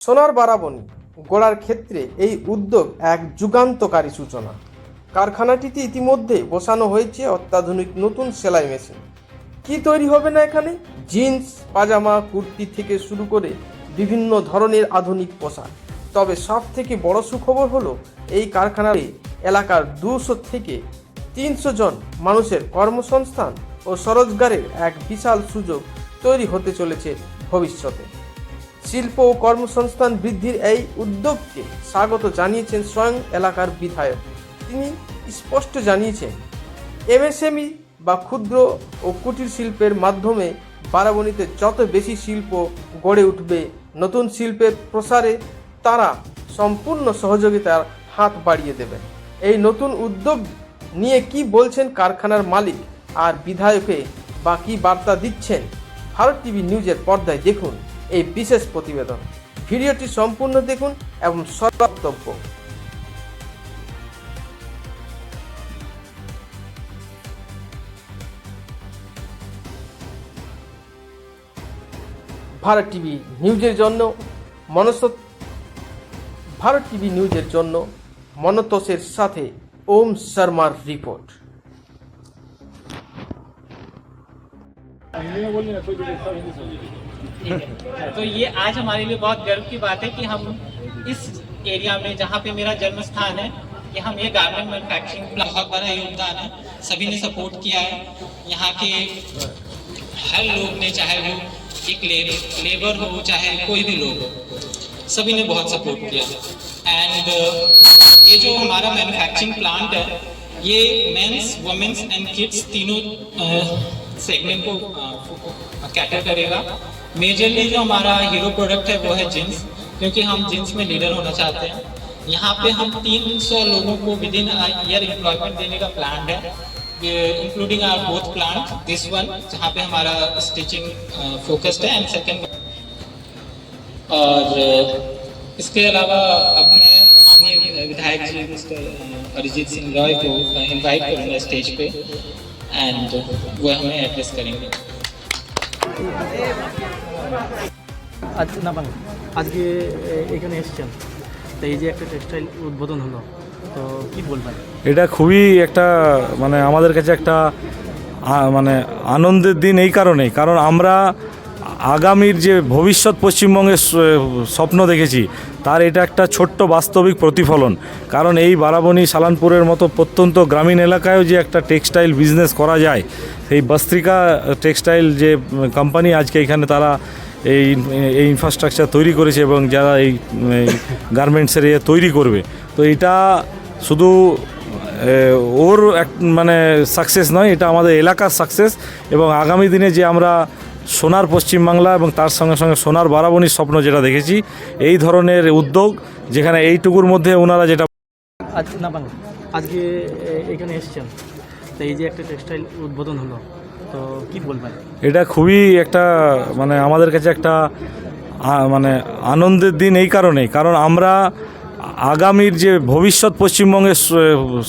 সোনার বারাবণী গড়ার ক্ষেত্রে এই উদ্যোগ এক যুগান্তকারী সূচনা। কারখানাটিতে ইতিমধ্যে বসানো হয়েছে অত্যাধুনিক নতুন সেলাই মেশিন। কি তৈরি হবে না এখানে? জিন্স, পাজামা, কুর্তি থেকে শুরু করে বিভিন্ন ধরনের আধুনিক পোশাক। তবে সব থেকে বড় সুখবর হলো এই কারখানায় এলাকার 200 থেকে 300 জন মানুষের কর্মসংস্থান ও স্বরোজগারের এক বিশাল সুযোগ তৈরি হতে চলেছে ভবিষ্যতে। শিল্প ও কর্মসংস্থান বৃদ্ধির এই উদ্যোগকে স্বাগত জানিয়েছেন স্বয়ং এলাকার বিধায়ক। তিনি স্পষ্ট জানিয়েছেন, এমএসএমই বা ক্ষুদ্র ও কুটির শিল্পের মাধ্যমে বারাবণীতে যত বেশি শিল্প গড়ে উঠবে, নতুন শিল্পের প্রসারে তারা সম্পূর্ণ সহযোগিতার হাত বাড়িয়ে দেবেন। এই নতুন উদ্যোগ নিয়ে কি বলছেন কারখানার মালিক আর বিধায়কে বা কী বার্তা দিচ্ছেন, ভারত টিভি নিউজের পর্দায় দেখুন এই বিশেষ প্রতিবেদন। ভিডিওটি সম্পূর্ণ দেখুন এবং সর্বক্তব্য। ভারত টিভি নিউজের জন্য মনতোষের সাথে ওম শর্মার রিপোর্ট। तो ये आज हमारे लिए बहुत गर्व की बात है कि हम इस एरिया में, जहाँ पे मेरा जन्म स्थान है, कि हम ये गारमेंट मैन्युफैक्चरिंग बहुत बड़ा योगदान है। सभी ने सपोर्ट किया है। यहाँ के हर लोग ने, चाहे वो एक लेबर हो चाहे कोई भी लोग हो, सभी ने बहुत सपोर्ट किया। एंड ये जो हमारा मैन्युफैक्चरिंग प्लांट है, ये मेंस, वुमेन्स एंड किड्स तीनों सेगमेंट को कैटर करेगा। मेजरली जो हमारा हीरो प्रोडक्ट है वो है जींस, क्योंकि हम जींस में लीडर होना चाहते हैं। यहाँ पे हम 300 लोगों को विद इन ईयर एम्प्लॉयमेंट देने का प्लान है, including our both plant, this one जहाँ पे हमारा स्टिचिंग फोकस्ड है, एंड सेकेंड। और इसके अलावा अब मैं अपने विधायक जी मिस्टर अरिजीत सिंह रॉय को इनवाइट करूँगा स्टेज पे, एंड वो हमें एड्रेस करेंगे। আজকে এখানে এসেছেন, তো এই যে একটা টেক্সটাইল উদ্বোধন হলো, তো কি বলবেন? এটা খুবই একটা আমাদের কাছে একটা আনন্দের দিন এই কারণেই, কারণ আমরা আগামীর যে ভবিষ্যৎ পশ্চিমবঙ্গের স্বপ্ন দেখেছি, তার এটা একটা ছোট্ট বাস্তবিক প্রতিফলন। কারণ এই বারাবণী, সালানপুরের মতো প্রত্যন্ত গ্রামীণ এলাকায়ও যে একটা টেক্সটাইল বিজনেস করা যায়, সেই বস্ত্রিকা টেক্সটাইল যে কোম্পানি আজকে এখানে তারা এই ইনফ্রাস্ট্রাকচার তৈরি করেছে এবং যারা এই গার্মেন্টসের তৈরি করবে, তো এটা শুধু ওর সাকসেস নয়, এটা আমাদের এলাকার সাকসেস। এবং আগামী দিনে যে আমরা সোনার পশ্চিমবাংলা এবং তার সঙ্গে সঙ্গে সোনার বারাবণীর স্বপ্ন যেটা দেখেছি, এই ধরনের উদ্যোগ যেখানে এইটুকুর মধ্যে ওনারা যেটা আজকে এখানে এসেছেন, তো এই যে একটা টেক্সটাইল উদ্বোধন হলো, তো কি বলবেন? এটা খুবই একটা আমাদের কাছে একটা আনন্দের দিন এই কারণেই, কারণ আমরা আগামীর যে ভবিষ্যৎ পশ্চিমবঙ্গের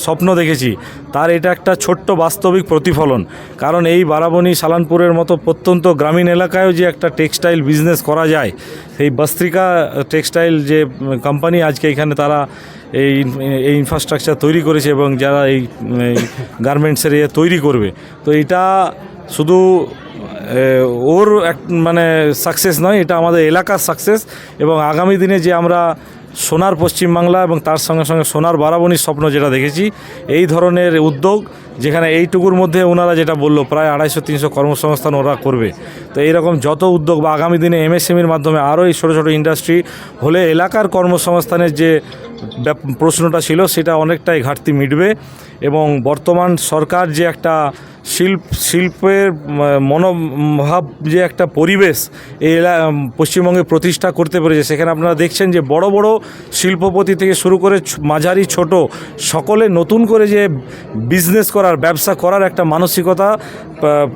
স্বপ্ন দেখেছি, তার এটা একটা ছোট্ট বাস্তবিক প্রতিফলন। কারণ এই বারাবণী, সালানপুরের মতো প্রত্যন্ত গ্রামীণ এলাকায়ও যে একটা টেক্সটাইল বিজনেস করা যায়, সেই বস্ত্রিকা টেক্সটাইল যে কোম্পানি আজকে এখানে তারা এই ইনফ্রাস্ট্রাকচার তৈরি করেছে এবং যারা এই গার্মেন্টসের তৈরি করবে, তো এটা শুধু ওর সাকসেস নয়, এটা আমাদের এলাকার সাকসেস। এবং আগামী দিনে যে আমরা সোনার পশ্চিমবাংলা এবং তার সঙ্গে সঙ্গে সোনার বারাবণীর স্বপ্ন যেটা দেখেছি, এই ধরনের উদ্যোগ যেখানে এইটুকুর মধ্যে ওনারা যেটা বললো, প্রায় 250-300 কর্মসংস্থান ওরা করবে। তো এইরকম যত উদ্যোগ বা আগামী দিনে এমএসএমইর মাধ্যমে আরও এই ছোটো ছোটো ইন্ডাস্ট্রি হলে এলাকার কর্মসংস্থানের যে প্রশ্নটা ছিল, সেটা অনেকটাই ঘাটতি মিটবে। এবং বর্তমান সরকার যে একটা শিল্পের মনোভাব, যে একটা পরিবেশ এই পশ্চিমবঙ্গে প্রতিষ্ঠা করতে পেরেছে, সেখানে আপনারা দেখছেন যে বড় বড় শিল্পপতি থেকে শুরু করে মাঝারি ছোট সকলে নতুন করে যে বিজনেস করার, ব্যবসা করার একটা মানসিকতা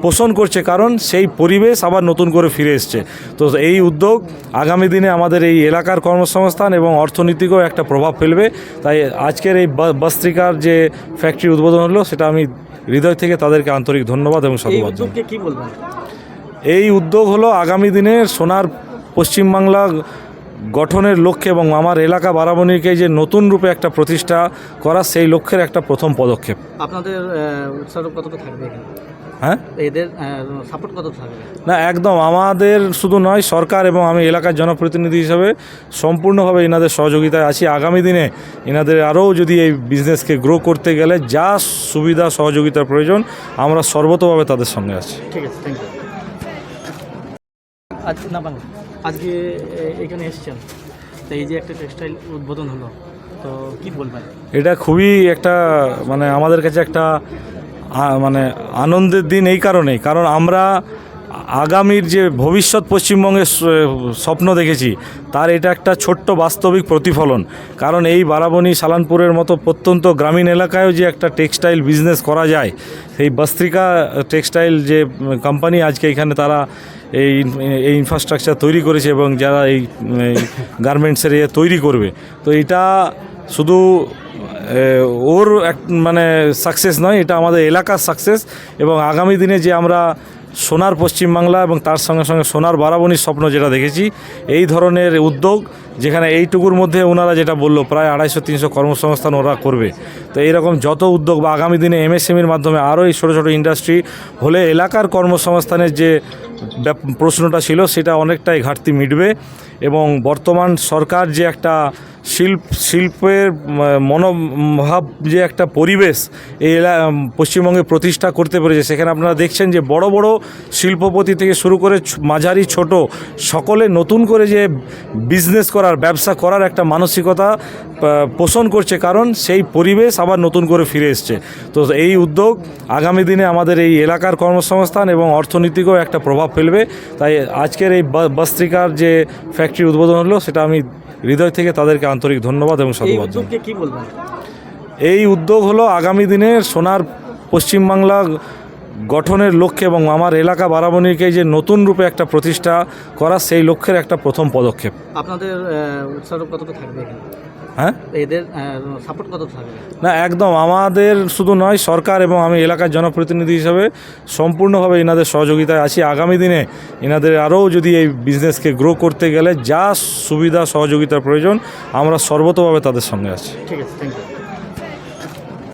পোষণ করছে, কারণ সেই পরিবেশ আবার নতুন করে ফিরে এসছে। তো এই উদ্যোগ আগামী দিনে আমাদের এই এলাকার কর্মসংস্থান এবং অর্থনীতিকেও একটা প্রভাব ফেলবে। তাই আজকের এই বস্ত্রিকার যে ফ্যাক্টরি উদ্বোধন হলো, সেটা আমি হৃদয় থেকে তাদেরকে আন্তরিক ধন্যবাদ এবং সাধুবাদ জানাই। কি বলবেন? এই উদ্যোগ হলো আগামী দিনে সোনার পশ্চিমবাংলা গঠনের লক্ষ্যে এবং আমার এলাকা বারাবণীকে যে নতুন রূপে একটা প্রতিষ্ঠা করা, সেই লক্ষ্যের একটা প্রথম পদক্ষেপ। আপনাদের উৎসাহ কতটা থাকবে এখানে? হ্যাঁ, এদের সাপোর্ট কত থাকবে? না একদম, আমাদের শুধু নয়, সরকার এবং আমি এলাকার জনপ্রতিনিধি হিসাবে সম্পূর্ণভাবে এনাদের সহযোগিতায় আছি। আগামী দিনে এনাদের আরও যদি এই বিজনেসকে গ্রো করতে গেলে যা সুবিধা সহযোগিতার প্রয়োজন, আমরা সর্বতভাবে তাদের সঙ্গে আছি। ঠিক আছে, থ্যাংক ইউ। আজ না বাংলা আজকে এখানে এসছেন, তো এই যে একটা টেক্সটাইল উদ্বোধন হলো, তো কি বলবেন? এটা খুবই একটা মানে আমাদের কাছে একটা মানে আনন্দের দিন এই কারণেই, কারণ আমরা আগামীর যে ভবিষ্যৎ পশ্চিমবঙ্গের স্বপ্ন দেখেছি, তার এটা একটা ছোট্ট বাস্তবিক প্রতিফলন। কারণ এই বারাবণী সালানপুরের মতো প্রত্যন্ত গ্রামীণ এলাকায়ও যে একটা টেক্সটাইল বিজনেস করা যায়, সেই বস্ত্রিকা টেক্সটাইল যে কোম্পানি আজকে এখানে তারা এই ইনফ্রাস্ট্রাকচার তৈরি করেছে এবং যারা এই গার্মেন্টসের তৈরি করবে, তো এটা শুধু ওর এক মানে সাকসেস নয়, এটা আমাদের এলাকার সাকসেস। এবং আগামী দিনে যে আমরা সোনার পশ্চিমবাংলা এবং তার সঙ্গে সঙ্গে সোনার বারাবণীর স্বপ্ন যেটা দেখেছি, এই ধরনের উদ্যোগ যেখানে এইটুকুর মধ্যে ওনারা যেটা বললো প্রায় 250-300 কর্মসংস্থান ওরা করবে, তো এইরকম যত উদ্যোগ বা আগামী দিনে এমএসএমইর মাধ্যমে আরও এই ছোটো ছোটো ইন্ডাস্ট্রি হলে এলাকার কর্মসংস্থানের যে প্রশ্নটা ছিল সেটা অনেকটাই ঘাটতি মিটবে। এবং বর্তমান সরকার যে একটা শিল্পের মনোভাব যে একটা পরিবেশ এই পশ্চিমবঙ্গে প্রতিষ্ঠা করতে পেরেছে, সেখানে আপনারা দেখছেন যে বড় বড় শিল্পপতি থেকে শুরু করে মাঝারি ছোট সকলে নতুন করে যে বিজনেস করার, ব্যবসা করার একটা মানসিকতা পোষণ করছে, কারণ সেই পরিবেশ আবার নতুন করে ফিরে এসছে। তো এই উদ্যোগ আগামী দিনে আমাদের এই এলাকার কর্মসংস্থান এবং অর্থনীতিকেও একটা প্রভাব ফেলবে। তাই আজকের এই বস্ত্রিকার যে ফ্যাক্টরি উদ্বোধন হলো, সেটা আমি হৃদয় থেকে তাদেরকে আন্তরিক ধন্যবাদ এবং সাধুবাদ জানাই। কি বলবেন? এই উদ্যোগ হলো আগামী দিনে সোনার পশ্চিমবাংলা গঠনের লক্ষ্যে এবং আমার এলাকা বারাবণীকে যে নতুন রূপে একটা প্রতিষ্ঠা করা, সেই লক্ষ্যের একটা প্রথম পদক্ষেপ। আপনাদের উৎসাহ কতটা থাকবে এখানে? হ্যাঁ, এদের সাপোর্ট কত থাকবে? না একদম, আমাদের শুধু নয়, সরকার এবং আমি এলাকার জনপ্রতিনিধি হিসাবে সম্পূর্ণভাবে এনাদের সহযোগিতায় আছি। আগামী দিনে এনাদের আরও যদি এই বিজনেসকে গ্রো করতে গেলে যা সুবিধা সহযোগিতার প্রয়োজন, আমরা সর্বতভাবে তাদের সঙ্গে আছি। ঠিক আছে, থ্যাংক ইউ।